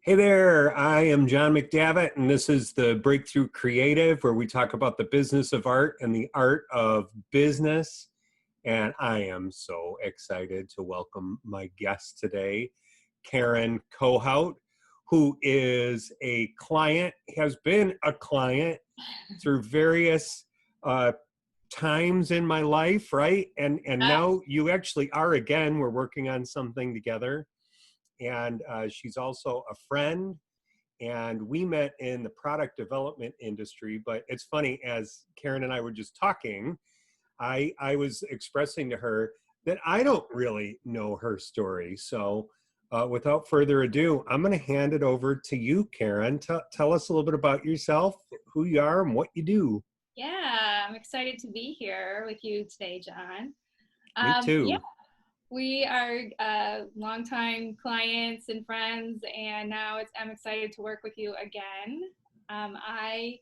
Hey there, I am John McDavitt, and this is the Breakthrough Creative, where we talk about the business of art and the art of business. And I am so excited to welcome my guest today, Karen Kohout, who is a client, has been a client through various times in my life, right? And Uh, now you actually are again. We're working on something together. And she's also a friend, and we met in the product development industry. But it's funny, as Karen and I were just talking, I was expressing to her that I don't really know her story. So without further ado, I'm going to hand it over to you, Karen. Tell us a little bit about yourself, who you are, and what you do. yeah, I'm excited to be here with you today, John. Me Yeah, too. we are longtime clients and friends, and now I'm excited to work with you again. I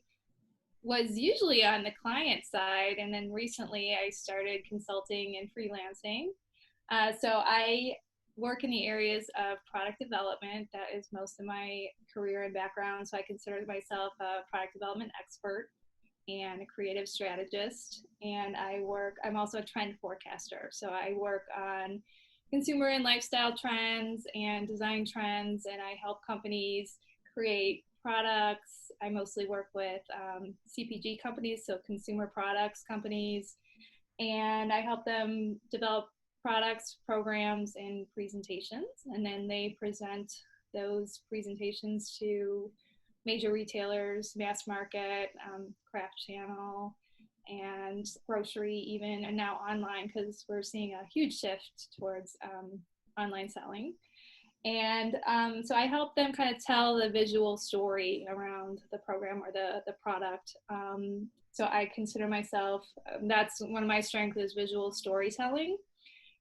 was usually on the client side, and then recently I started consulting and freelancing. So I work in the areas of product development. That is most of my career and background. So I consider myself a product development expert and a creative strategist. And I'm also a trend forecaster. So I work on consumer and lifestyle trends and design trends, and I help companies create products. I mostly work with CPG companies, so consumer products companies, and I help them develop products, programs, and presentations. And then they present those presentations to major retailers, mass market, craft channel, and grocery even, and now online, because we're seeing a huge shift towards online selling. And so I help them kind of tell the visual story around the program or the product. So I consider myself, that's one of my strengths, is visual storytelling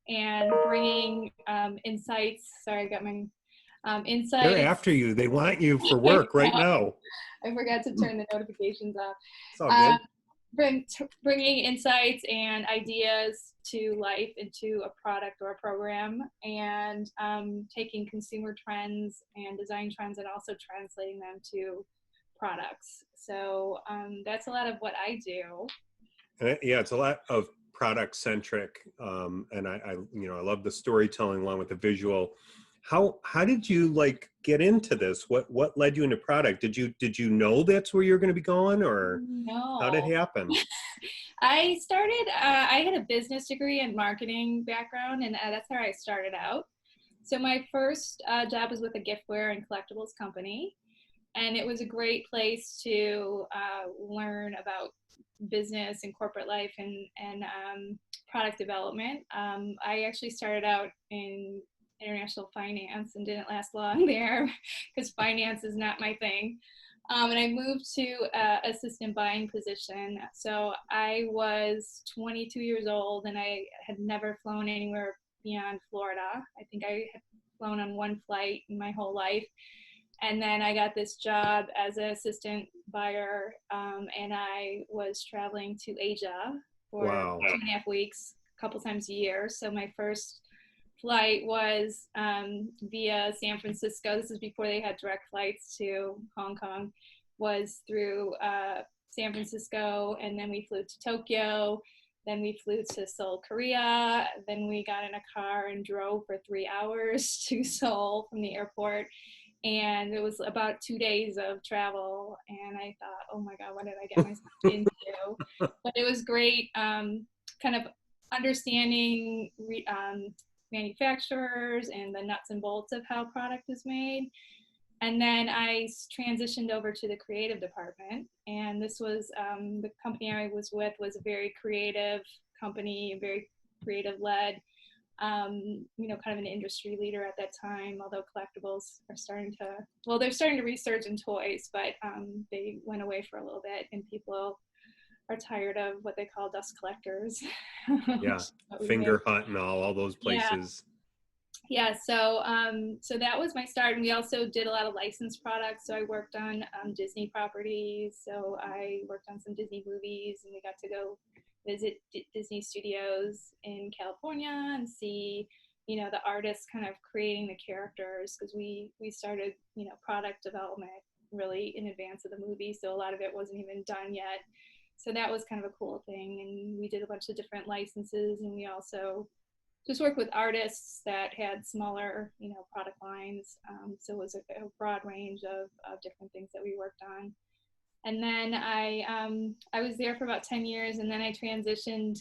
and bringing insights. Sorry, I got my They're insights. after you. They want you for I work right now. forgot to turn the notifications off. It's all Um, good. bringing insights and ideas to life into a product or a program, and taking consumer trends and design trends and also translating them to products. So that's a lot of what I do. Yeah, it's a lot of product centric, and I love the storytelling along with the visual. How did you like get into this? What led you into product? Did you know that's where you're going to be going, or how did No. it happen? I had a business degree and marketing background, and that's how I started out. So my first job was with a giftware and collectibles company, and it was a great place to learn about business and corporate life and product development. I actually started out in international finance and didn't last long there because finance is not my thing. And I moved to assistant buying position. So I was 22 years old, and I had never flown anywhere beyond Florida. I think I had flown on one flight in my whole life. And then I got this job as an assistant buyer, and I was traveling to Asia for Wow. 2.5 weeks, a couple times a year. So my first flight was via San Francisco. This is before they had direct flights to Hong Kong. Was through San Francisco, and then we flew to Tokyo. Then we flew to Seoul, Korea. Then we got in a car and drove for 3 hours to Seoul from the airport. And it was about 2 days of travel. And I thought, oh my God, what did I get myself into? But it was great, kind of understanding manufacturers and the nuts and bolts of how product is made. And then I transitioned over to the creative department. And this was the company I was with was a very creative company, very creative led, kind of an industry leader at that time, although collectibles are they're starting to resurge in toys, but they went away for a little bit, and people are tired of what they call dust collectors. Yeah, What we make. Finger Hut and all those Yeah. places. Yeah, so that was my start, and we also did a lot of licensed products. So I worked on Disney properties. So I worked on some Disney movies, and we got to go visit Disney Studios in California and see, the artists kind of creating the characters, because we started, product development really in advance of the movie. So a lot of it wasn't even done yet. So that was kind of a cool thing. And we did a bunch of different licenses, and we also just worked with artists that had smaller, product lines. So it was a broad range of different things that we worked on. And then I was there for about 10 years, and then I transitioned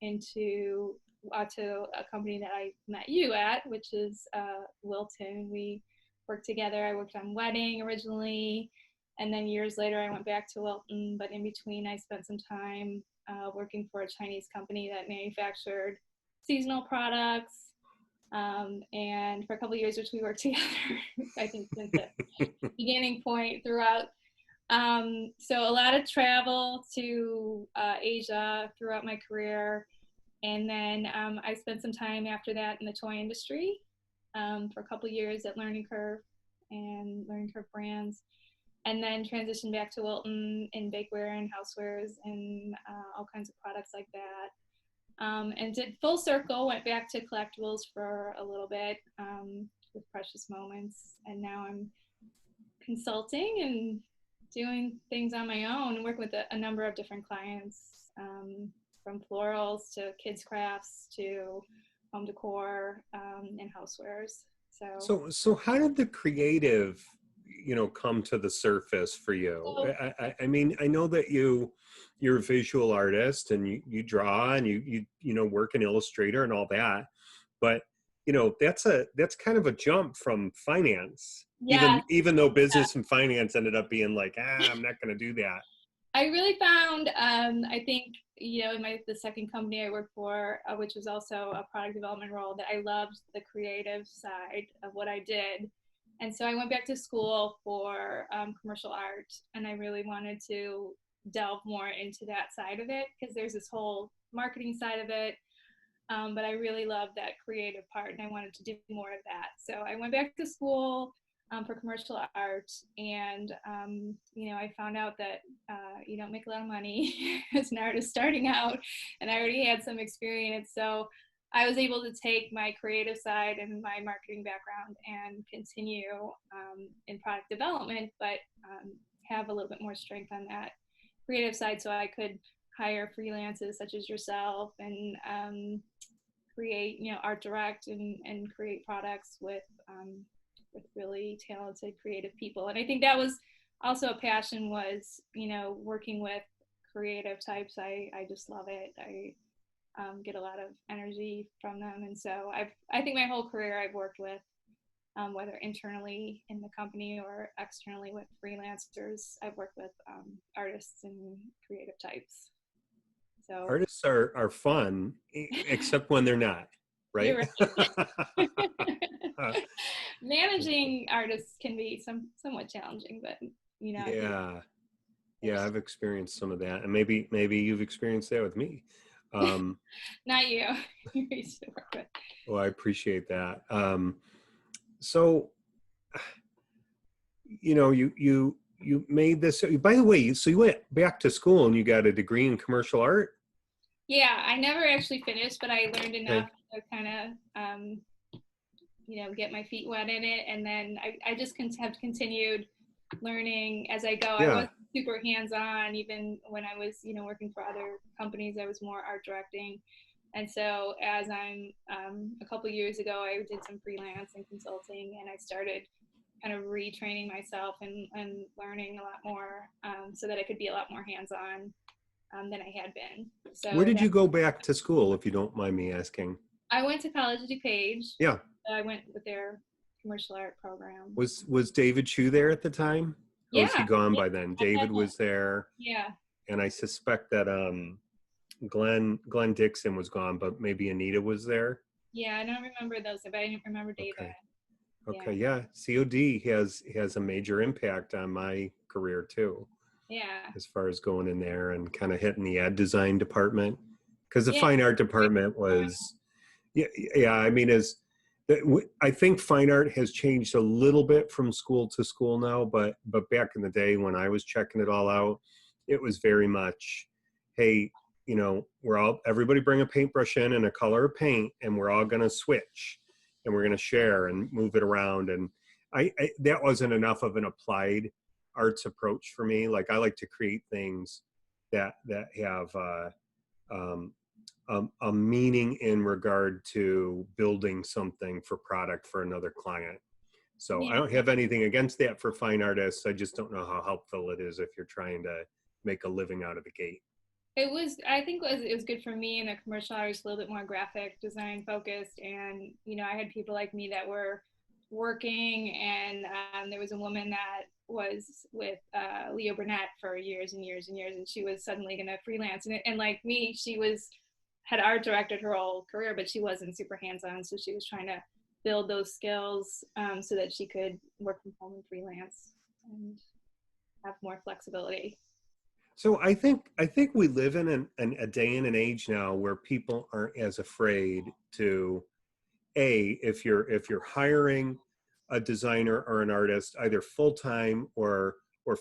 into to a company that I met you at, which is Wilton. We worked together. I worked on Wedding originally, and then years later I went back to Wilton. But in between, I spent some time working for a Chinese company that manufactured seasonal products. And for a couple of years, which we worked together, I think since the beginning point throughout. So a lot of travel to Asia throughout my career. And then I spent some time after that in the toy industry for a couple years at Learning Curve and Learning Curve Brands. And then transitioned back to Wilton in bakeware and housewares and all kinds of products like that. And did full circle, went back to collectibles for a little bit with Precious Moments. And now I'm consulting and doing things on my own and working with a number of different clients, from florals to kids crafts to home decor and housewares. So how did the creative, come to the surface for you? So I mean, I know that you're a visual artist and you draw and you work in Illustrator and all that, but that's kind of a jump from finance, yeah, even though business and finance ended up being like, I'm not going to do that. I really found, I think, in the second company I worked for, which was also a product development role, that I loved the creative side of what I did. And so I went back to school for commercial art, and I really wanted to delve more into that side of it, because there's this whole marketing side of it. But I really loved that creative part, and I wanted to do more of that. So I went back to school for commercial art, and I found out that you don't make a lot of money as an artist starting out, and I already had some experience. So I was able to take my creative side and my marketing background and continue in product development, but have a little bit more strength on that creative side, so I could hire freelancers such as yourself and create, art direct and create products with really talented creative people. And I think that was also a passion, was working with creative types. I just love it. I get a lot of energy from them. And so I think my whole career I've worked with, whether internally in the company or externally with freelancers, I've worked with artists and creative types. So Artists are fun, except when they're not, right? you're right. Managing artists can be somewhat challenging, but I think Yeah, I've experienced some of that, and maybe you've experienced that with me. not you. You used to work with. Well, I appreciate that. So, you made this. By the way, so you went back to school and you got a degree in commercial art. Yeah, I never actually finished, but I learned enough Okay. to kind of get my feet wet in it, and then I just have continued learning as I go. I Yeah. wasn't super hands-on even when I was working for other companies. I was more art directing. And so as I'm a couple years ago, I did some freelance and consulting, and I started kind of retraining myself and learning a lot more, so that I could be a lot more hands-on than I had been. Where So did you go back to school, if you don't mind me asking? I went to college at DuPage. Yeah. I went with their commercial art program. Was David Chu there at the time? Or was he Yeah, gone yeah, by then? at that David time. was there, Yeah, and I suspect that Glenn Dixon was gone, but maybe Anita was there. yeah. I don't remember those, but I didn't remember David. Okay. Yeah, Okay. Yeah. COD has a major impact on my career too, yeah, as far as going in there and kind of hitting the ed design department, because the yeah. fine art department was, yeah. I mean, I think fine art has changed a little bit from school to school now, but back in the day when I was checking it all out, it was very much, hey, everybody bring a paintbrush in and a color of paint, and we're all going to switch, and we're going to share and move it around. And that wasn't enough of an applied arts approach for me. Like, I like to create things that have um, a meaning in regard to building something for product for another client. So I Yeah. don't have anything against that for fine artists. I just don't know how helpful it is if you're trying to make a living out of the gate. I think it was good for me in the commercial. I was a little bit more graphic design focused. And, I had people like me that were working. And there was a woman that was with Leo Burnett for years and years and years. And she was suddenly going to freelance. And like me, had art directed her whole career, but she wasn't super hands on. So she was trying to build those skills so that she could work from home and freelance and have more flexibility. So I think we live in a day and an age now where people aren't as afraid to, if you're hiring a designer or an artist, either full time or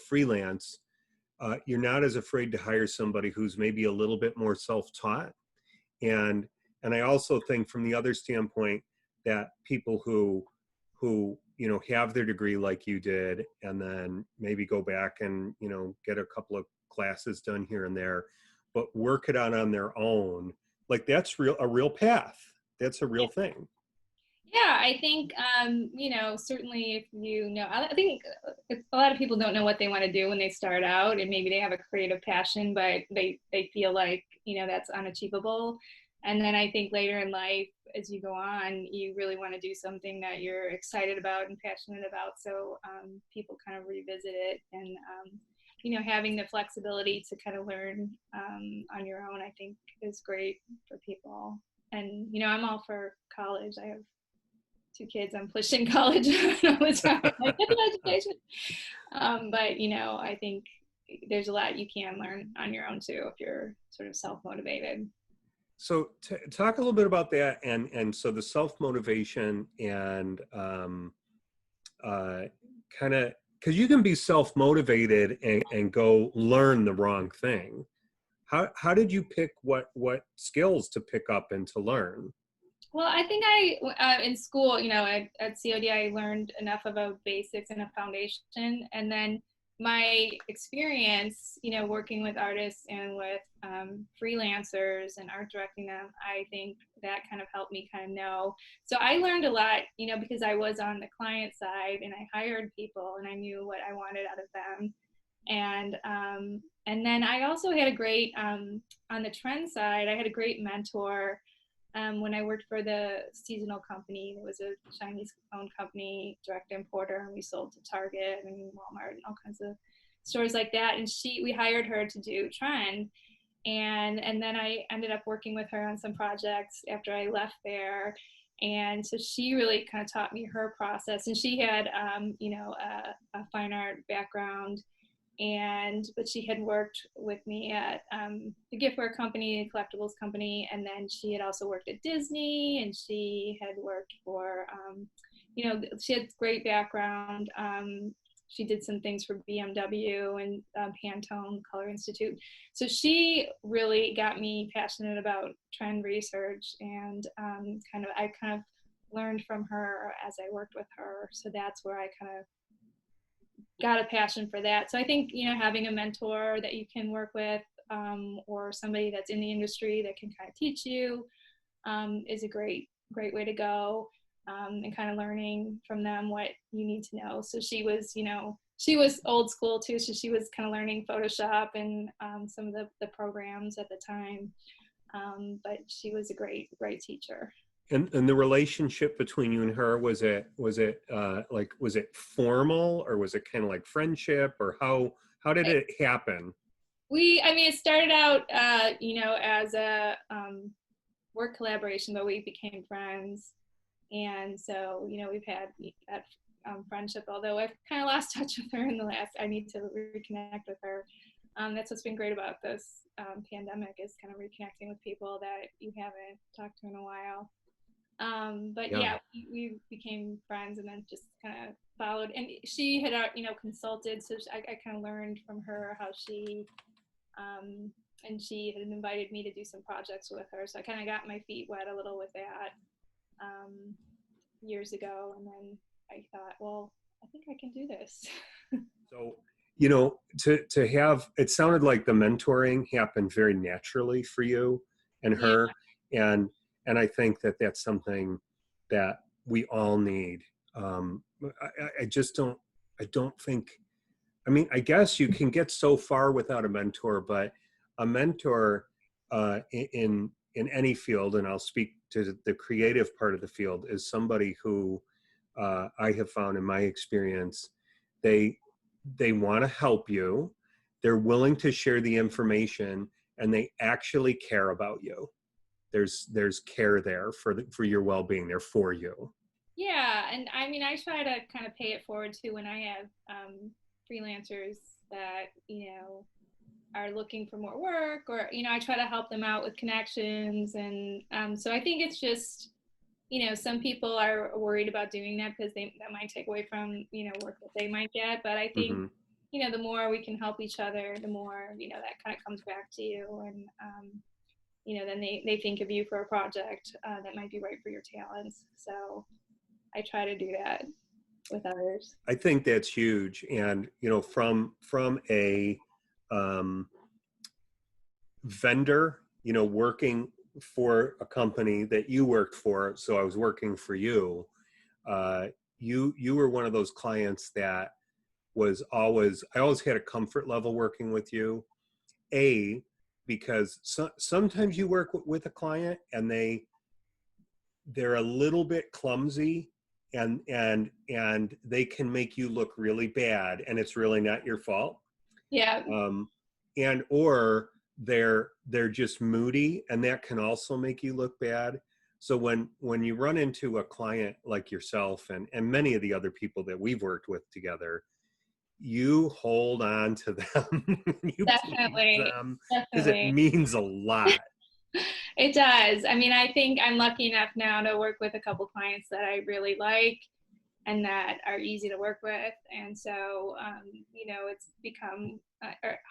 freelance, you're not as afraid to hire somebody who's maybe a little bit more self-taught. And and I also think, from the other standpoint, that people who have their degree like you did, and then maybe go back and get a couple of classes done here and there, but work it out on their own, like, that's a real path. That's a real thing. Yeah, I think, certainly if I think a lot of people don't know what they want to do when they start out, and maybe they have a creative passion, but they feel like, that's unachievable. And then I think later in life, as you go on, you really want to do something that you're excited about and passionate about. So people kind of revisit it, and, having the flexibility to kind of learn on your own, I think is great for people. And, I'm all for college. I have two kids. I'm pushing college all the time. Like, get an education. But I think there's a lot you can learn on your own too if you're sort of self-motivated. So talk a little bit about that, and so the self-motivation, and uh, kind of, because you can be self-motivated and go learn the wrong thing. How did you pick what skills to pick up and to learn? Well, I think in school, at COD, I learned enough of a basics and a foundation. And then my experience, working with artists and with freelancers and art directing them, I think that kind of helped me kind of know. So I learned a lot, because I was on the client side and I hired people and I knew what I wanted out of them. And then I also had a great, on the trend side, I had a great mentor when I worked for the seasonal company. It was a Chinese-owned company, direct importer, and we sold to Target and Walmart and all kinds of stores like that. And we hired her to do trend, and then I ended up working with her on some projects after I left there. And so she really kind of taught me her process, and she had, a fine art background, but she had worked with me at a giftware company, a collectibles company, and then she had also worked at Disney, and she had worked for she had great background. She did some things for BMW and Pantone Color Institute. So she really got me passionate about trend research, and I kind of learned from her as I worked with her. So that's where I kind of got a passion for that. So I think, having a mentor that you can work with, or somebody that's in the industry that can kind of teach you, is a great way to go, and kind of learning from them what you need to know. So she was old school too. So she was kind of learning Photoshop and some of the programs at the time. But she was a great teacher. And the relationship between you and her, was it formal, or was it kind of like friendship, or how did it happen? It started out, as a work collaboration, but we became friends. And so, we've had that friendship, although I've kind of lost touch with her I need to reconnect with her. That's what's been great about this pandemic, is kind of reconnecting with people that you haven't talked to in a while. But Yeah. yeah, we became friends, and then just kind of followed. And she had, consulted, so I kind of learned from her how she and she had invited me to do some projects with her. So I kind of got my feet wet a little with that um, years ago. And then I thought, well, I think I can do this. So, to have, it sounded like the mentoring happened very naturally for you and Yeah. her. And I think that that's something that we all need. I just I don't think, I mean, I guess you can get so far without a mentor, but a mentor in any field, and I'll speak to the creative part of the field, is somebody who I have found in my experience, they they want to help you, they're willing to share the information, and they actually care about you. There's care there for your well-being. They're for you. Yeah, and I mean, I try to kind of pay it forward too when I have freelancers that, are looking for more work, or, I try to help them out with connections. And so I think it's just, some people are worried about doing that because that might take away from, work that they might get. But I think, Hmm. the more we can help each other, the more, that kind of comes back to you. And, then they think of you for a project that might be right for your talents. So I try to do that with others. I think that's huge. And from a um, vendor, working for a company that you worked for, so I was working for you. Uh, you were one of those clients that was always, I always had a comfort level working with you. A, because sometimes you work with a client and they're a little bit clumsy, and they can make you look really bad, and it's really not your fault. Yeah. um, and or they're just moody, and that can also make you look bad. So when you run into a client like yourself and many of the other people that we've worked with together, you hold on to them. You please Definitely. them, because it Definitely. means a lot. It does. I mean, I think I'm lucky enough now to work with a couple clients that I really like and that are easy to work with. And so, it's become,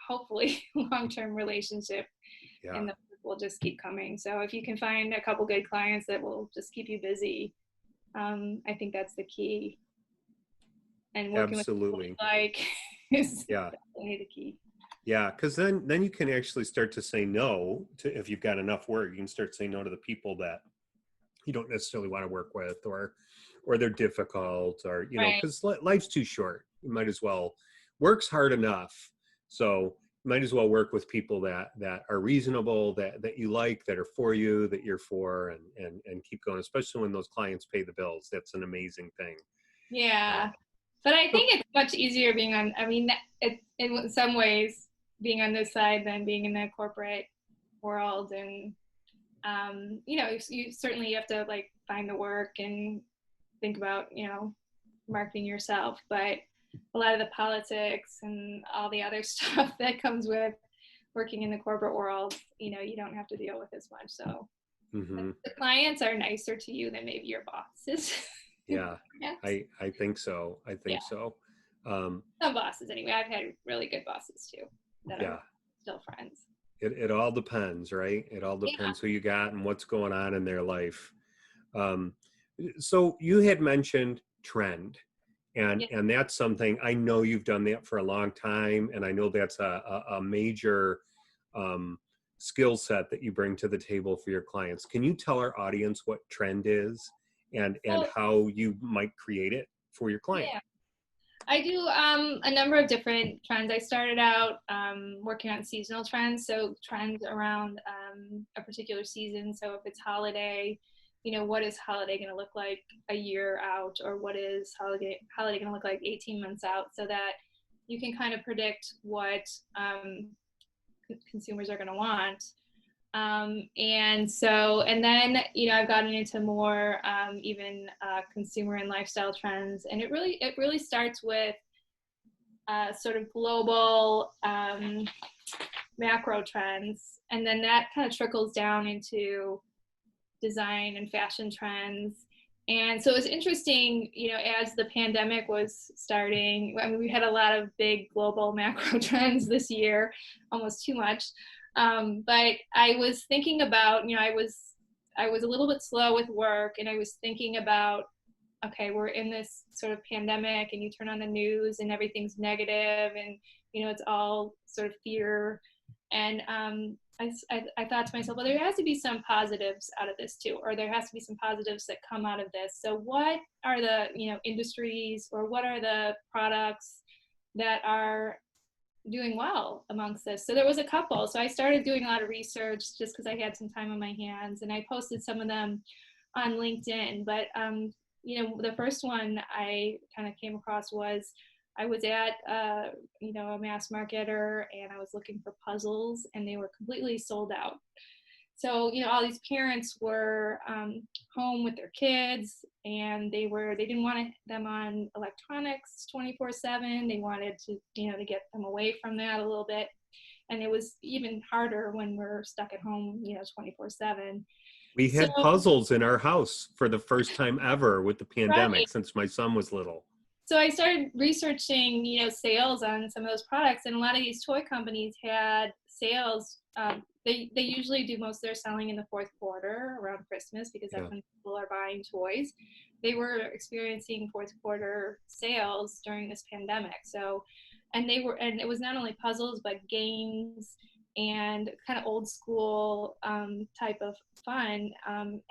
hopefully, a long-term relationship, Yeah, and the work will just keep coming. So if you can find a couple good clients that will just keep you busy, I think that's the key. And working with people absolutely. you like is Yeah. definitely the key. Yeah, because then you can actually start to say no to, if you've got enough work, you can start saying no to the people that you don't necessarily want to work with, or they're difficult, or Right. because life's too short. You might as well, work's hard enough, so you might as well work with people that are reasonable, that you like, that are for you, that you're for, and keep going, especially when those clients pay the bills. That's an amazing thing. uh, Yeah. But I so think it's much easier being on, I mean, in some ways, being on this side than being in the corporate world. And, you certainly have to like find the work and think about, marketing yourself. But a lot of the politics and all the other stuff that comes with working in the corporate world, you don't have to deal with as much. So mhm. the clients are nicer to you than maybe your bosses. Yeah, Yes. I think so. I Yeah. think so. um, Some bosses anyway. I've had really good bosses too that are yeah, still friends. it all depends, right? It all Yeah. depends who you got and what's going on in their life. um, so you had mentioned trend, and Yeah. that's something I know you've done that for a long time, and I know that's a major um, skill set that you bring to the table for your clients. Can you tell our audience what trend is, and So how you might create it for your client? yeah, I do a number of different trends. I started out working on seasonal trends, so trends around a particular season. So if it's holiday, what is holiday going to look like a year out, or what is holiday going to look like 18 months out, so that you can kind of predict what consumers are going to want. And then, I've gotten into more even consumer and lifestyle trends. And it really starts with sort of global macro trends. And then that kind of trickles down into design and fashion trends. And so it was interesting, as the pandemic was starting. I mean, we had a lot of big global macro trends this year, almost too much. But I was thinking about, I was a little bit slow with work, and I was thinking about, okay, we're in this sort of pandemic, and you turn on the news and everything's negative, and it's all sort of fear. And I thought to myself, well, there has to be some positives out of this too, or there has to be some positives that come out of this. So what are the industries, or what are the products that are doing well amongst this? So there was a couple. So I started doing a lot of research just because I had some time on my hands, and I posted some of them on LinkedIn. But the first one I kind of came across was, I was at a mass marketer, and I was looking for puzzles, and they were completely sold out. So all these parents were home with their kids, and they didn't want them on electronics 24/7. They wanted to get them away from that a little bit, and it was even harder when we're stuck at home 24/7. We So had puzzles in our house for the first time ever with the right. pandemic since my son was little. So I started researching, sales on some of those products, and a lot of these toy companies had sales. They usually do most of their selling in the fourth quarter around Christmas, because that's Yeah. when people are buying toys. They were experiencing fourth quarter sales during this pandemic. So, and it was not only puzzles but games and kind of old school type of fun,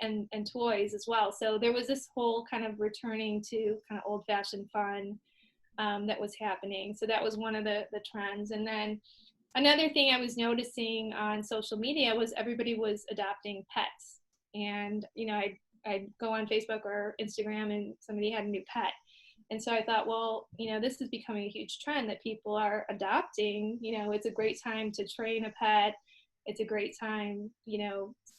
and toys as well. So there was this whole kind of returning to kind of old fashioned fun that was happening. So that was one of the trends. And then another thing I was noticing on social media was everybody was adopting pets. And I'd go on Facebook or Instagram, and somebody had a new pet. And so I thought, well, this is becoming a huge trend that people are adopting. It's a great time to train a pet. It's a great time,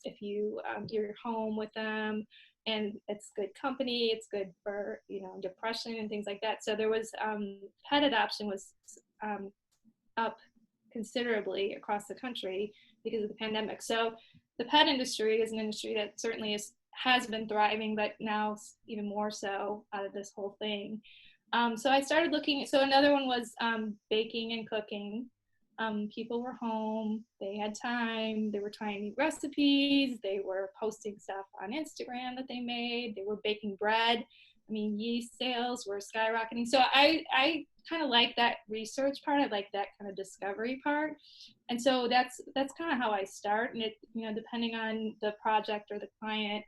if you're home with them, and it's good company. It's good for depression and things like that. So there was pet adoption was up considerably across the country because of the pandemic. So the pet industry is an industry that certainly has been thriving, but now even more so out of this whole thing. So I started looking. So another one was baking and cooking. People were home, they had time, they were trying new recipes, they were posting stuff on Instagram that they made, they were baking bread. I mean, yeast sales were skyrocketing. So I kind of like that research part. I like that kind of discovery part. And so that's kind of how I start. And it, depending on the project or the client,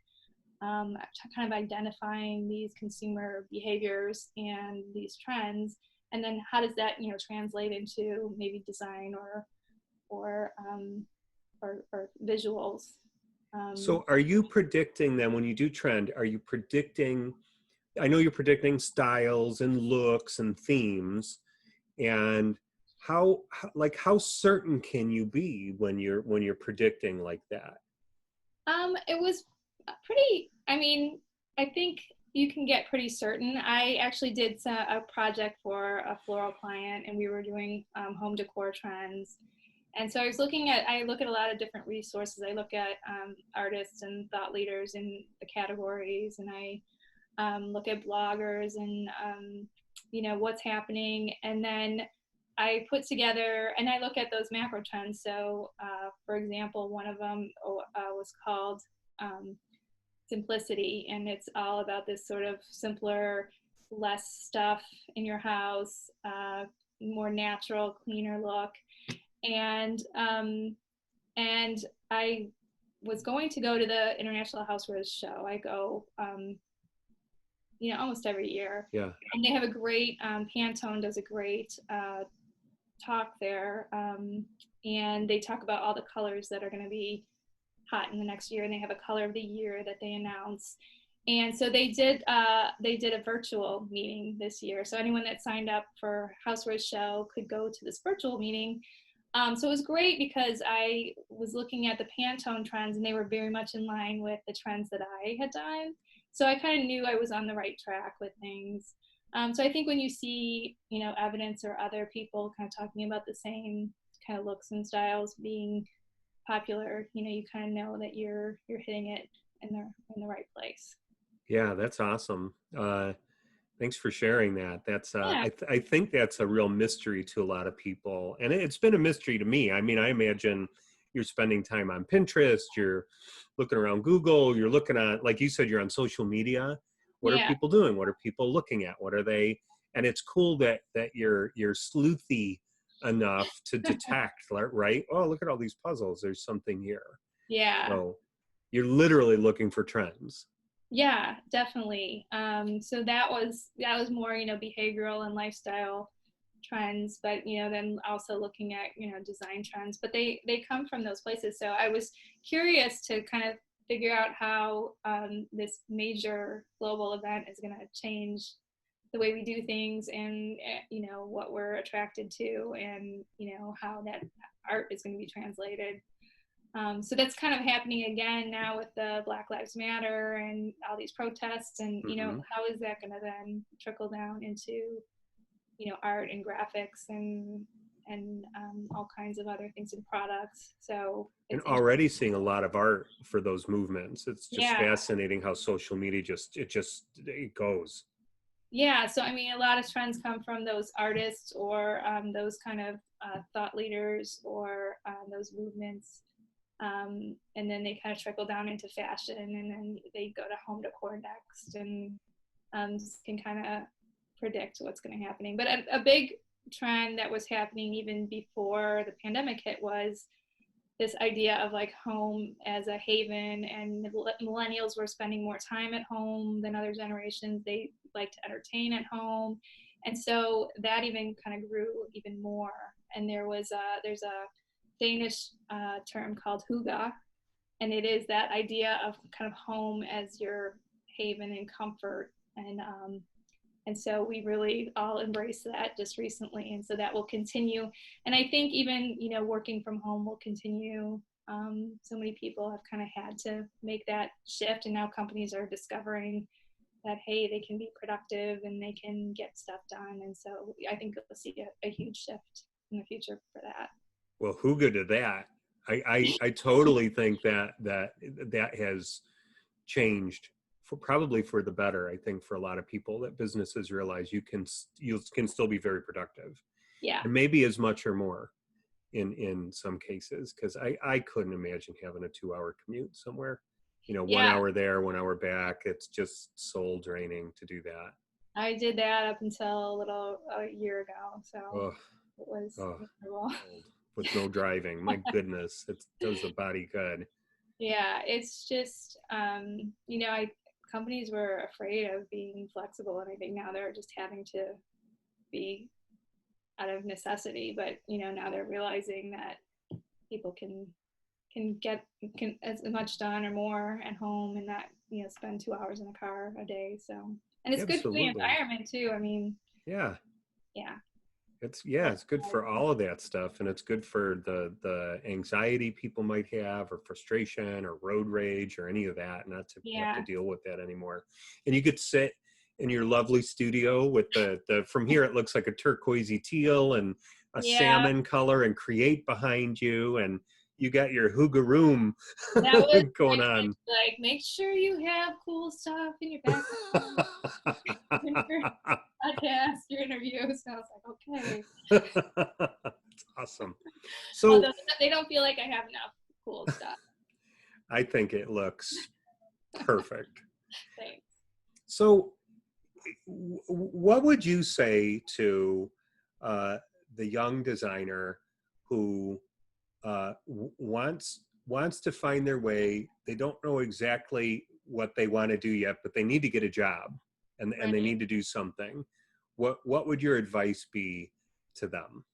kind of identifying these consumer behaviors and these trends, and then how does that translate into maybe design or visuals. um, So are you predicting then, when you do trend, are you predicting, I know you're predicting styles and looks and themes, and how certain can you be when you're predicting like that? it was pretty, I mean, I think you can get pretty certain. I actually did a project for a floral client, and we were doing home decor trends. And so I look at a lot of different resources. I look at artists and thought leaders in the categories, and I look at bloggers, and what's happening. And then I put together, and I look at those macro trends. So for example, one of them was called simplicity, and it's all about this sort of simpler, less stuff in your house, more natural, cleaner look. And um, and I was going to go to the International Housewares Show. I go, almost every year, Yeah. and they have a great Pantone does a great talk there, and they talk about all the colors that are going to be hot in the next year, and they have a color of the year that they announce. And so they did a virtual meeting this year. So anyone that signed up for Housewares Show could go to this virtual meeting. So it was great because I was looking at the Pantone trends, and they were very much in line with the trends that I had done. So I kind of knew I was on the right track with things. So I think when you see, evidence or other people kind of talking about the same kind of looks and styles being popular, you kind of know that you're hitting it in the right place. Yeah, that's awesome. Thanks for sharing that. That's Yeah. I think that's a real mystery to a lot of people, and it's been a mystery to me. I mean, I imagine you're spending time on Pinterest, you're looking around Google, you're looking at, like you said, you're on social media. What are Yeah. people doing? What are people looking at? What are they? And it's cool that you're sleuthy enough to detect, right? Oh, look at all these puzzles. There's something here. Yeah. So you're literally looking for trends. Yeah, definitely. So that was more, behavioral and lifestyle trends, but then also looking at design trends. But they come from those places. So I was curious to kind of figure out how this major global event is going to change the way we do things, and what we're attracted to, and how that art is going to be translated. So that's kind of happening again now with the Black Lives Matter and all these protests, and Mm-hmm. how is that going to then trickle down into art and graphics and all kinds of other things and products. So And it's interesting. already seeing a lot of art for those movements. It's just Yeah, fascinating how social media it goes. yeah. So I mean, a lot of trends come from those artists, or those kind of thought leaders, or those movements. And then they kind of trickle down into fashion, and then they go to home decor next, and can kind of predict what's going to be happening. But a big trend that was happening even before the pandemic hit was this idea of like home as a haven, and millennials were spending more time at home than other generations. They like to entertain at home, and so that even kind of grew even more. And there's a Danish term called hygge, and it is that idea of kind of home as your haven and comfort. And so we really all embraced that just recently, and so that will continue. And I think even working from home will continue. So many people have kind of had to make that shift, and now companies are discovering that, hey, they can be productive and they can get stuff done. And so I think we'll see a huge shift in the future for that. Well, who good to that? I totally think that has changed for probably for the better. I think for a lot of people that businesses realize you can still be very productive, Yeah. and maybe as much or more in some cases, because I couldn't imagine having a 2-hour commute somewhere. 1 Yeah, hour there, 1 hour back. It's just soul draining to do that. I did that up until a year ago. So Oh, it was oh, miserable. old with no driving. My goodness, it does the body good. Yeah, it's just, companies were afraid of being flexible, and I think now they're just having to be out of necessity. But, now they're realizing that people can get can as much done or more at home, and not, spend 2 hours in a car a day. So, and it's good for the Absolutely. environment too. I mean, Yeah. yeah. It's good for all of that stuff, and it's good for the anxiety people might have, or frustration, or road rage, or any of that, not to have to Yeah. deal with that anymore. And you could sit in your lovely studio with the from here it looks like a turquoisey teal and a Yeah. salmon color, and create behind you, and you got your hygge room That was going my on. coach, like, make sure you have cool stuff in your background in your podcast, your interviews. And I was like, okay. It's awesome. So Although they don't feel like I have enough cool stuff. I think it looks perfect. Thanks. So what would you say to uh, the young designer who wants to find their way? They don't know exactly what they want to do yet, but they need to get a job, and they Right. need to do something. What would your advice be to them?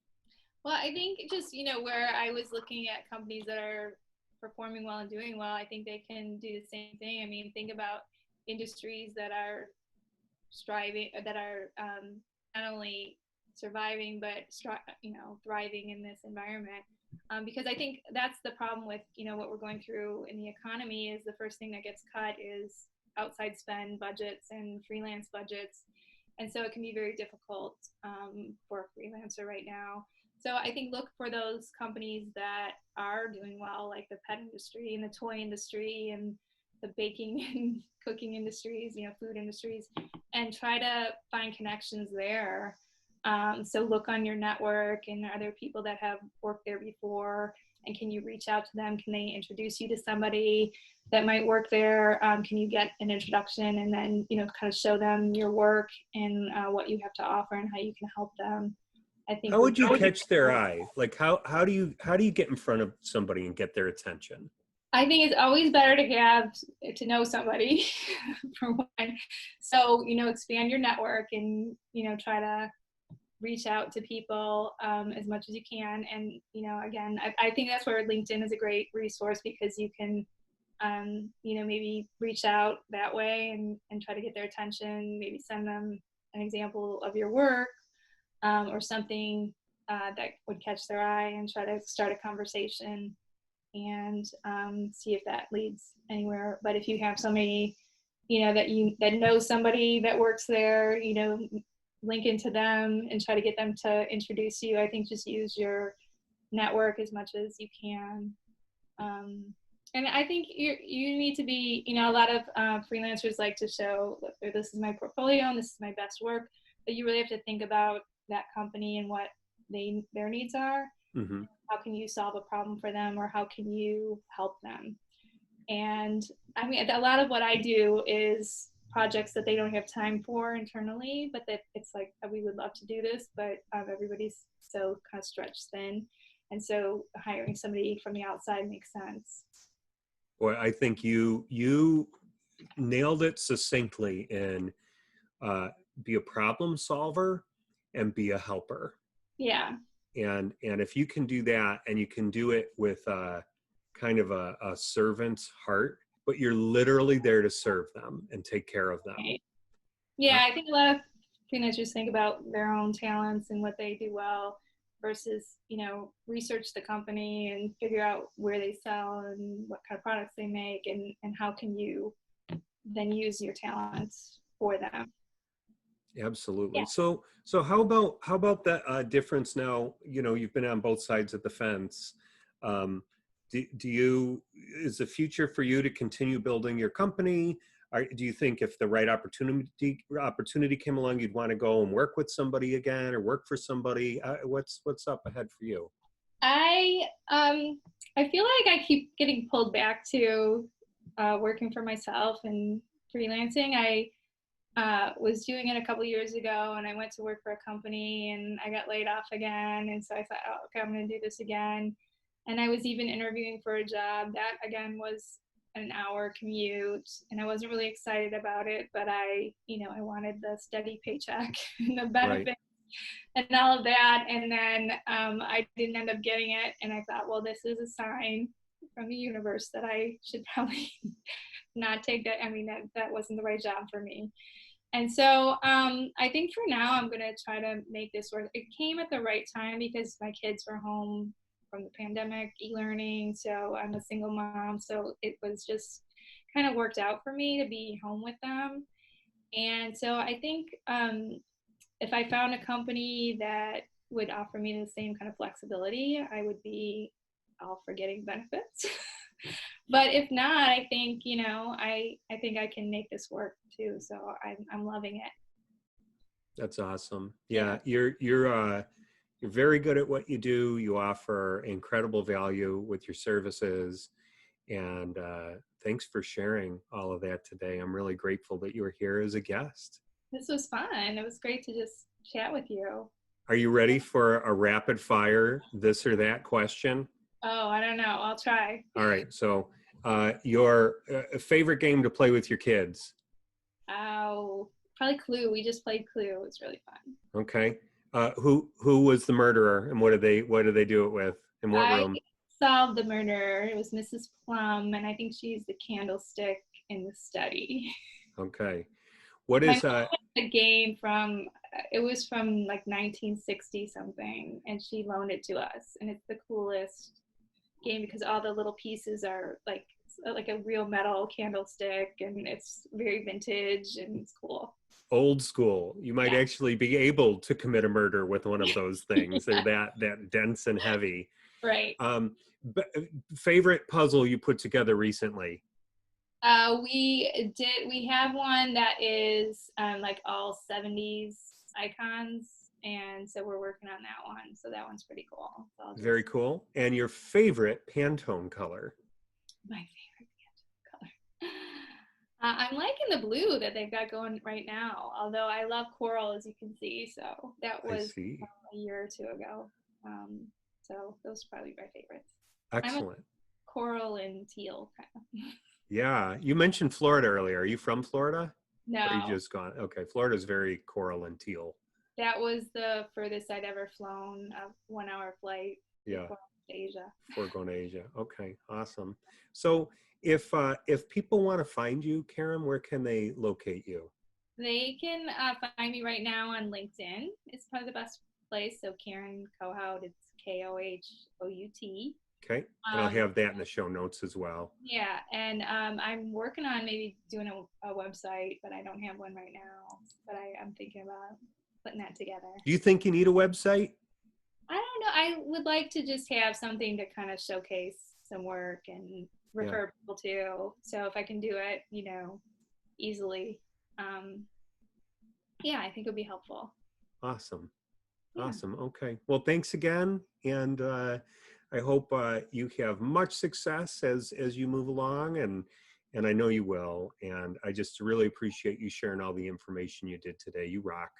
Well, I think just, where I was looking at companies that are performing well and doing well, I think they can do the same thing. I mean, think about industries that are striving, that are not only surviving but thriving in this environment. Because I think that's the problem with what we're going through in the economy, is the first thing that gets cut is outside spend budgets and freelance budgets, and so it can be very difficult for a freelancer right now. So I think look for those companies that are doing well, like the pet industry and the toy industry and the baking and cooking industries, food industries, and try to find connections there. So look on your network, and are there people that have worked there before, and can you reach out to them? Can they introduce you to somebody that might work there? Can you get an introduction, and then, kind of show them your work and what you have to offer and how you can help them? I think How would would you be, catch their eye? Like how do you get in front of somebody and get their attention? I think it's always better to know somebody for one. So, expand your network and, try to reach out to people as much as you can. And, again, I think that's where LinkedIn is a great resource, because you can, maybe reach out that way and try to get their attention, maybe send them an example of your work, or something that would catch their eye, and try to start a conversation and see if that leads anywhere. But if you have somebody, that knows somebody that works there, link into them and try to get them to introduce you. I think just use your network as much as you can. And I think you need to be, a lot of freelancers like to show, look, this is my portfolio and this is my best work, but you really have to think about that company and what their needs are. Mm-hmm. How can you solve a problem for them, or how can you help them? And I mean, a lot of what I do is projects that they don't have time for internally, but that it's like, we would love to do this, but everybody's so kind of stretched thin. And so hiring somebody from the outside makes sense. Well, I think you nailed it succinctly in be a problem solver and be a helper. Yeah. And if you can do that, and you can do it with kind of a servant's heart, but you're literally there to serve them and take care of them. Right. Yeah, I think a lot of freelancers think about their own talents and what they do well versus, research the company and figure out where they sell and what kind of products they make, and how can you then use your talents for them. Absolutely. Yeah. So how about that difference now? You've been on both sides of the fence. Is the future for you to continue building your company? Do you think if the right opportunity came along, you'd want to go and work with somebody again, or work for somebody? What's up ahead for you? I feel like I keep getting pulled back to working for myself and freelancing. I was doing it a couple years ago, and I went to work for a company and I got laid off again. And so I thought, oh, okay, I'm going to do this again. And I was even interviewing for a job that, again, was an hour commute, and I wasn't really excited about it, but I wanted the steady paycheck and the Right. benefits and all of that. And then I didn't end up getting it. And I thought, well, this is a sign from the universe that I should probably not take that. I mean, that wasn't the right job for me. And so I think for now, I'm going to try to make this work. It came at the right time because my kids were home from the pandemic, e-learning. So I'm a single mom. So it was just kind of worked out for me to be home with them. And so I think if I found a company that would offer me the same kind of flexibility, I would be all for getting benefits. But if not, I think, I think I can make this work too. So I'm loving it. That's awesome. Yeah. Yeah, you're very good at what you do. You offer incredible value with your services, and thanks for sharing all of that today. I'm really grateful that you were here as a guest. This was fun. It was great to just chat with you. Are you ready for a rapid fire this or that question? Oh, I don't know. I'll try. All right. So, your favorite game to play with your kids? Oh, probably Clue. We just played Clue. It was really fun. Okay. Who was the murderer, and what did they do it with? In what I room? solved the murder. It was Mrs. Plum, and I think she's the candlestick in the study. Okay. What My is mom had a game from, it was from like 1960 something, and she loaned it to us. And it's the coolest game because all the little pieces are like a real metal candlestick, and it's very vintage and it's cool. old school? You might Yeah. actually be able to commit a murder with one of those things. They're Yeah. that dense and heavy. Right. But favorite puzzle you put together recently? We have one that is like all 70s icons. And so we're working on that one. So that one's pretty cool. So I'll Very just cool. And your favorite Pantone color? my favorite color. I'm liking the blue that they've got going right now. Although I love coral, as you can see. So that I was see. a year or two ago. Um, so those are probably my favorites. I'm a Excellent. coral and teal kind of. Yeah. You mentioned Florida earlier. Are you from Florida? Or are you No, just gone? Okay. Florida's very coral and teal. that was the furthest I'd ever flown, a 1 hour flight Yeah. before I went to Asia. Before going to Asia. Okay. Awesome. So if people want to find you, Karen, where can they locate you? They can find me right now on LinkedIn. It's probably the best place. So Karen Kohout, it's Kohout. Okay. And I'll Um, have that in the show notes as well. yeah, and I'm working on maybe doing a website, but I don't have one right now. But I'm thinking about putting that together. Do you think you need a website? I don't know. I would like to just have something to kind of showcase some work and Yeah. refer people to. So if I can do it, easily, um, yeah, I think it would be helpful. Awesome. Yeah. Awesome. Okay. Well, thanks again. And I hope you have much success as you move along, and I know you will. And I just really appreciate you sharing all the information you did today. You rock.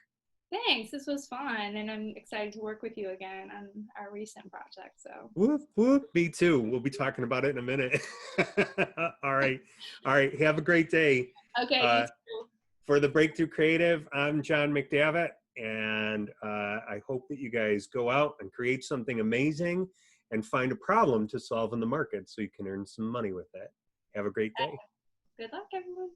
Thanks. This was fun, and I'm excited to work with you again on our recent project. So, Whoop, whoop. Me too. We'll be talking about it in a minute. All right. All right. Have a great day. okay, you Uh, too. for the Breakthrough Creative, I'm John McDavitt, and I hope that you guys go out and create something amazing and find a problem to solve in the market so you can earn some money with it. Have a great day. Good luck, everyone.